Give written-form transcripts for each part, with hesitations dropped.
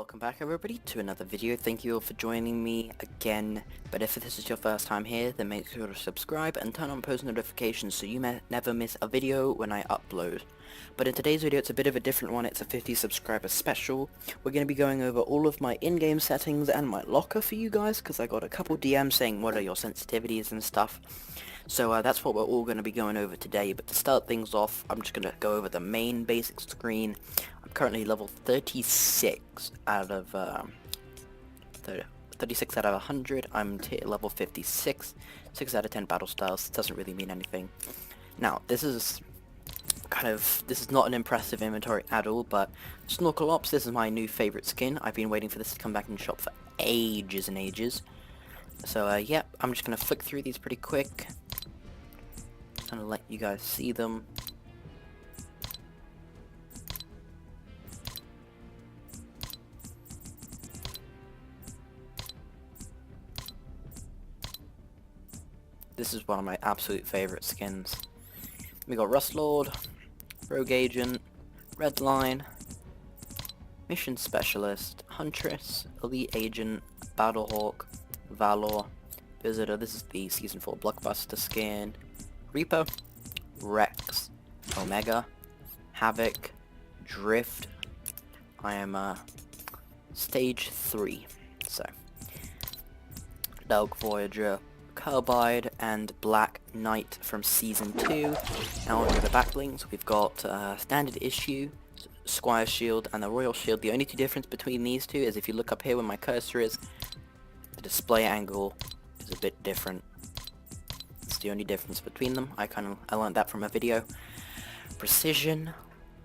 Welcome back everybody to another video. Thank you all for joining me again, but if this is your first time here, then make sure to subscribe and turn on post notifications so you may never miss a video when I upload. But in today's video it's a bit of a different one. It's a 50 subscriber special. We're going to be going over all of my in-game settings and my locker for you guys, because I got a couple DMs saying what are your sensitivities and stuff. So that's what we're all going to be going over today, but to start things off, I'm just going to go over the main basic screen. I'm currently level 36 out of 36 out of 100. I'm tier level 56, 6 out of 10 battle styles. Doesn't really mean anything. Now, this is not an impressive inventory at all, but Snorkel Ops, this is my new favorite skin. I've been waiting for this to come back in the shop for ages and ages. So yeah, I'm just going to flick through these pretty quick. Kind of let you guys see them. This is one of my absolute favorite skins. We got Rust Lord, Rogue Agent, Red Line, Mission Specialist, Huntress, Elite Agent, Battlehawk, Valor, Visitor. This is the Season 4 Blockbuster skin. Reaper, Rex, Omega, Havoc, Drift. I am stage 3, so Dark Voyager, Carbide, and Black Knight from Season 2. Now onto the backblings. We've got Standard Issue, Squire Shield, and the Royal Shield. The only two difference between these two is if you look up here where my cursor is, the display angle is a bit different. It's the only difference between them. I learned that from a video. Precision,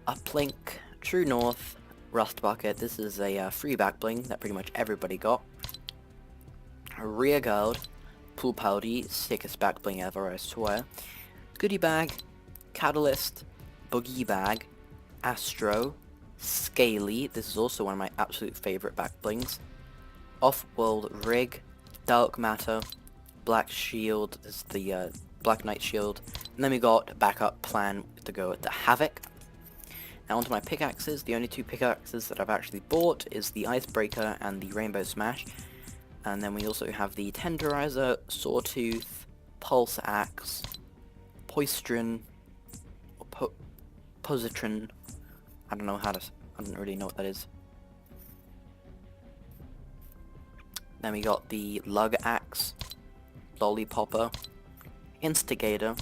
Uplink, True North, Rust Bucket. This is a free backbling that pretty much everybody got. Rear Guard, Pool Pouty, sickest backbling ever, I swear. Goodie Bag, Catalyst, Boogie Bag, Astro, Scaly. This is also one of my absolute favorite backblings. Off-World Rig, Dark Matter, Black Shield. This is the Black Knight Shield. And then we got backup plan to go with the Havoc. Now onto my pickaxes. The only two pickaxes that I've actually bought is the Icebreaker and the Rainbow Smash. And then we also have the Tenderizer, Sawtooth, Pulse Axe, Poistrin, or Positron. I don't really know what that is. Then we got the Lug Axe, Lollipopper, Instigator,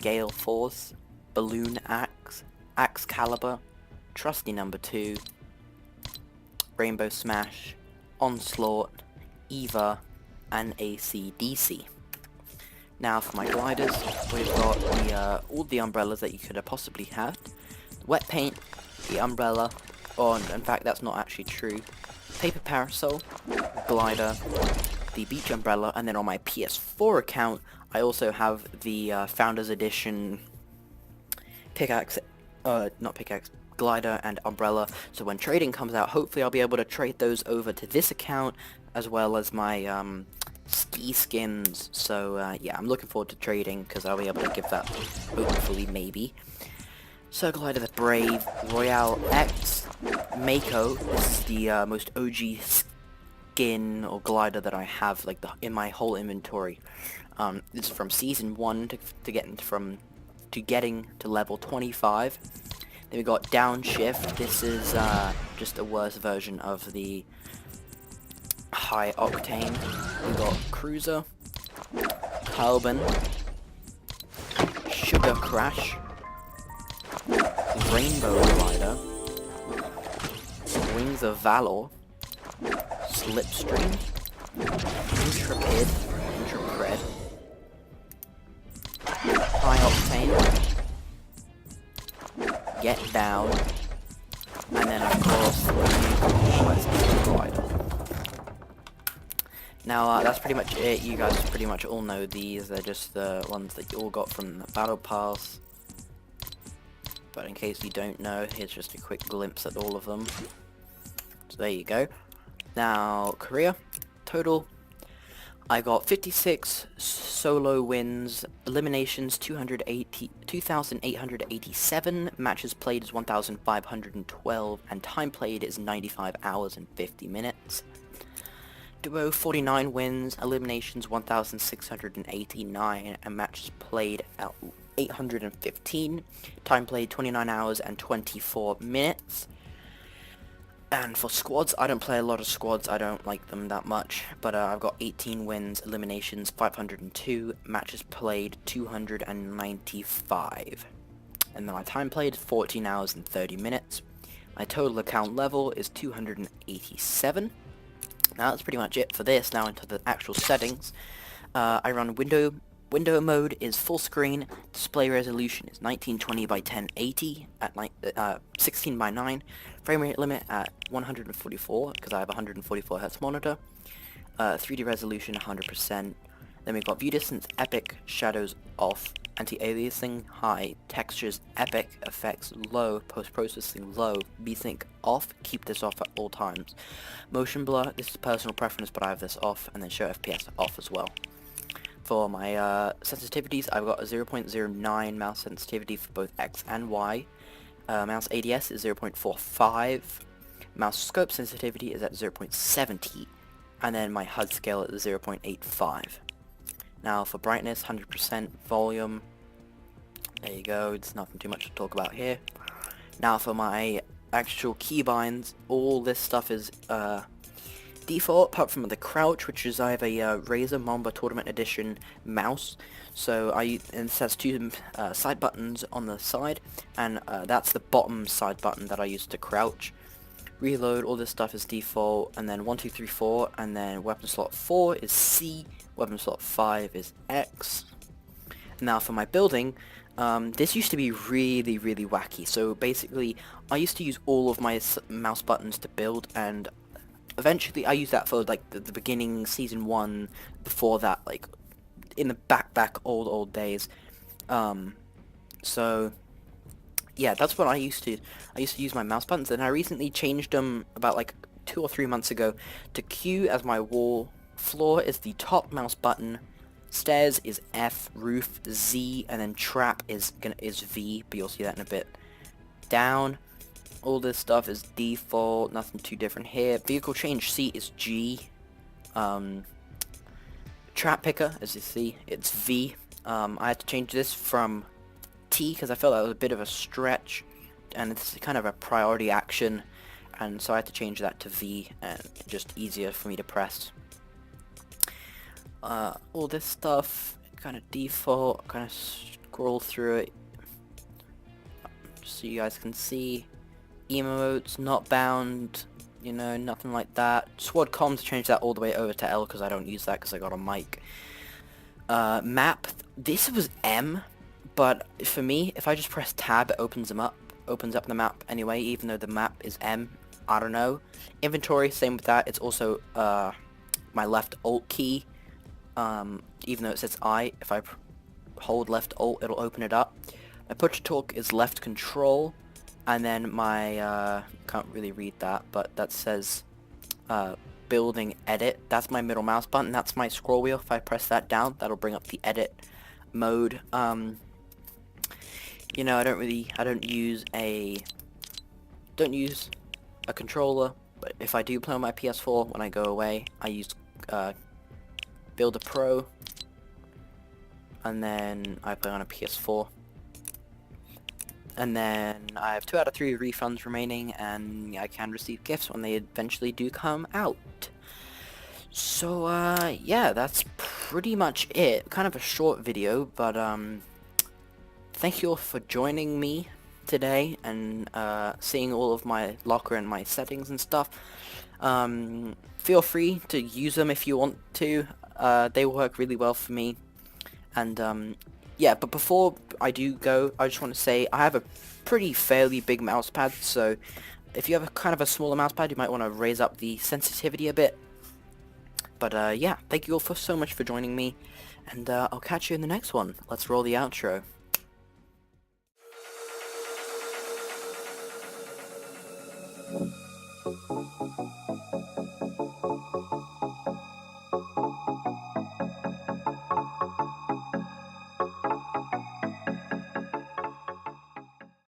Gale Force, Balloon Axe, Axe Caliber, Trusty Number 2, Rainbow Smash, Onslaught, Eva, and AC/DC. Now for my gliders, we've got all the umbrellas that you could have possibly had. Wet paint, the umbrella, in fact that's not actually true. Paper parasol, glider, the beach umbrella, and then on my PS4 account I also have the Founders Edition pickaxe, glider and umbrella. So when trading comes out, hopefully I'll be able to trade those over to this account, as well as my ski skins. So yeah, I'm looking forward to trading, because I'll be able to give that, hopefully, maybe. Circle Glider the Brave, Royale X, Mako. This is the most OG skin or glider that I have in my whole inventory. This is from Season 1 to getting to level 25. Then we got Downshift. This is just a worse version of the High Octane. We got Cruiser, Carbon, Sugar Crash, Rainbow Glider, Wings of Valor, Slipstream, Intrepid, High Octane, Get Down, and then of course the Glider. Now that's pretty much it. You guys pretty much all know these. They're just the ones that you all got from the Battle Pass. But in case you don't know, here's just a quick glimpse at all of them. So there you go. Now, career, total. I got 56 solo wins, eliminations 2,887, matches played is 1,512, and time played is 95 hours and 50 minutes. Duo 49 wins, eliminations 1,689, and matches played at 815, time played 29 hours and 24 minutes. And for squads, I don't play a lot of squads, I don't like them that much, but I've got 18 wins, eliminations 502, matches played 295. And then my time played is 14 hours and 30 minutes. My total account level is 287. Now that's pretty much it for this. Now into the actual settings. I run window mode is full screen, display resolution is 1920 by 1080 at 16 by 9, frame rate limit at 144 because I have a 144 Hz monitor, 3D resolution 100%, then we've got view distance epic, shadows off, anti-aliasing high, textures epic, effects low, post-processing low, VSync off, keep this off at all times, motion blur, this is personal preference but I have this off, and then show FPS off as well. For my sensitivities, I've got a 0.09 mouse sensitivity for both X and Y. Mouse ADS is 0.45. Mouse scope sensitivity is at 0.70. And then my HUD scale is 0.85. Now for brightness, 100%. Volume, there you go, it's nothing too much to talk about here. Now for my actual keybinds, all this stuff is default, apart from the crouch, which is I have a Razer Mamba Tournament Edition mouse. So and this has two side buttons on the side, and that's the bottom side button that I use to crouch. Reload, all this stuff is default, and then 1, 2, 3, 4, and then weapon slot 4 is C, weapon slot 5 is X. Now for my building, this used to be really wacky. So basically, I used to use all of my mouse buttons to build, and eventually I used that for like the beginning, season 1, before that, like in the back old days. So yeah, that's what I used to use my mouse buttons, and I recently changed them about like 2 or 3 months ago to Q as my wall, floor is the top mouse button, stairs is F, roof Z, and then trap is V, but you'll see that in a bit. Down, all this stuff is default, nothing too different here. Vehicle change C is G. Trap picker, as you see, it's V. I had to change this from T because I felt that was a bit of a stretch, and it's kind of a priority action, and so I had to change that to V, and just easier for me to press. All this stuff, kind of default, kind of scroll through it so you guys can see. Emotes, not bound, you know, nothing like that. Squad comms, change that all the way over to L because I don't use that because I got a mic. Map, this was M, but for me, if I just press tab, it opens up the map anyway, even though the map is M. I don't know. Inventory, same with that. It's also my left alt key, even though it says I. If I hold left alt, it'll open it up. My push to talk is left control. And then my, can't really read that, but that says, building edit. That's my middle mouse button. That's my scroll wheel. If I press that down, that'll bring up the edit mode. You know, I don't use a controller, but if I do play on my PS4, when I go away, I use, Builder Pro, and then I play on a PS4. And then I have 2 out of 3 refunds remaining, and I can receive gifts when they eventually do come out. So, yeah, that's pretty much it. Kind of a short video, but, thank you all for joining me today and, seeing all of my locker and my settings and stuff. Feel free to use them if you want to. They work really well for me. And, yeah, but before I do go, I just want to say I have a pretty fairly big mouse pad, so if you have a kind of a smaller mouse pad, you might want to raise up the sensitivity a bit. But yeah, thank you all so much for joining me, and I'll catch you in the next one. Let's roll the outro.